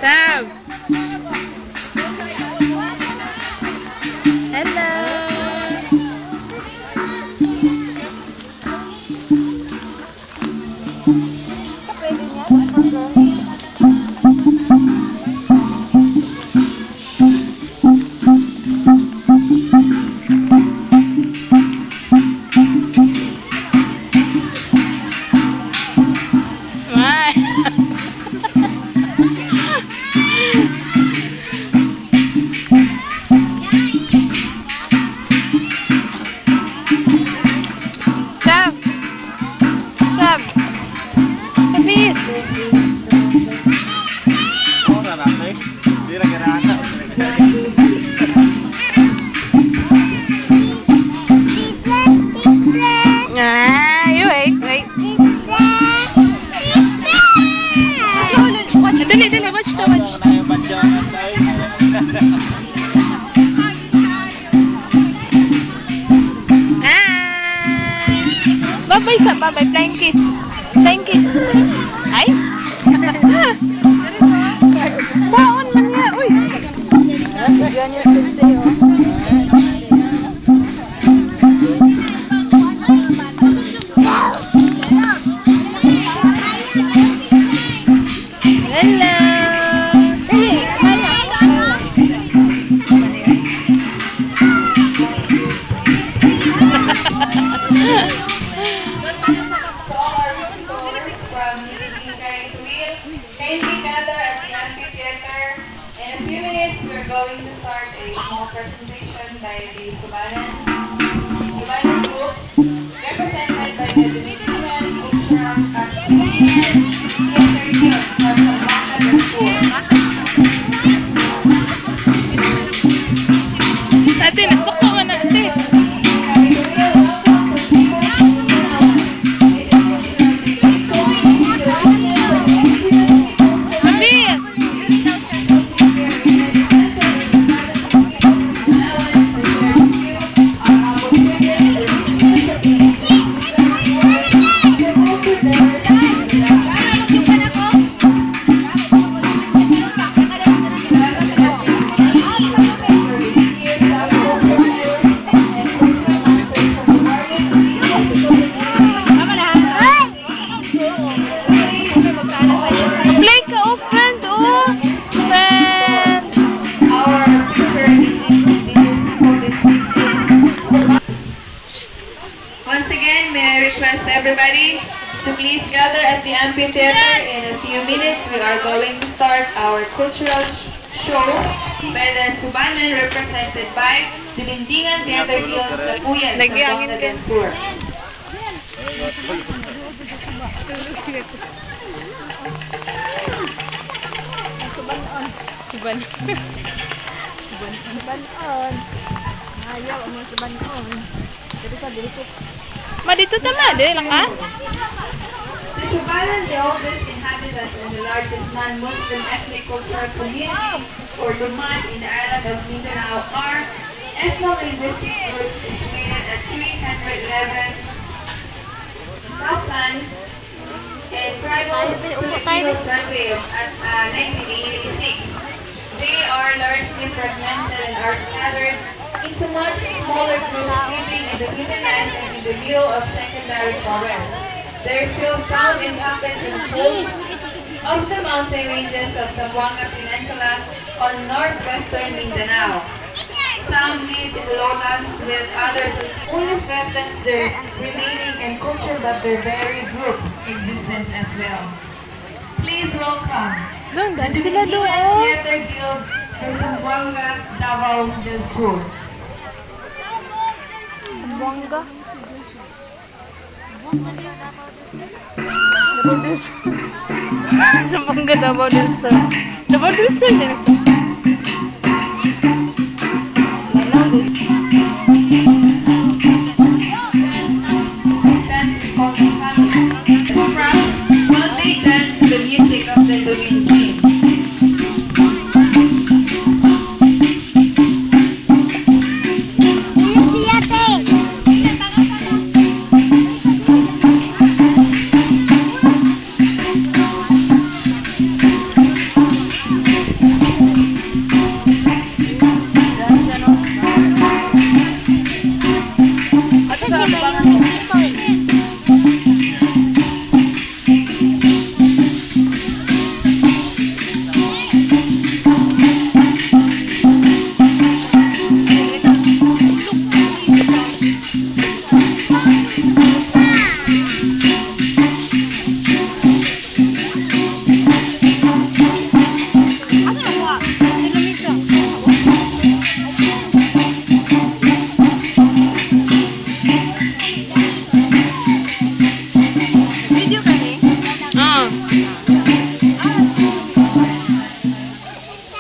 Tab! Hello! Pwede niya? Tab! Tab! Kabis! You wait, wait. Dali, dali, watch to watch. Bye-bye sa bye-bye. Flying kiss. Flying kiss. Ay? Baon man niya. Uy. Yan yung sensei, oh. Hello. Dali, smile na. Kindly gather at the amphitheater. In a few minutes, we're going to start a small presentation by the Subanen group, represented by the Dominican Cultural Theater Guild from Zamboanga School. Ate, napako ka na, ate. Mabis! Play ka, oh, friend, oh. Friend. Once again, may I request everybody to please gather at the amphitheater. In a few minutes, we are going to start our cultural show by the Subanen, represented by the Lindingan Theater Guild Tapuyan from Nagyangin ka. Bangladesh Tour. Suban. Subanon. Ayaw, ang mga subanon. Dito ka, dito. Ma, dito tama. Dili lang ka? The Subanen, the oldest inhabitant and the largest non-Muslim ethnic cultural community, or Duman, in the island of Mindanao, are ethno-linguistic groups situated at 311 Southland and tribal Field survey of 1986. They are largely fragmented and are scattered into much smaller groups living in the hinterlands and in the middle of secondary forests. There are still some inhabitants in slopes of the mountain ranges of Zamboanga Peninsula on northwestern Mindanao. Some live in lowlands with others who only threatens their remaining and culture, but their very group existence as well. Please welcome Doon, the dahil sila doon. Dominican Theater Guild from Zamboanga, Davao del Sur. Zamboanga. Zamboanga, Davao del Sur. Davao del Sur din.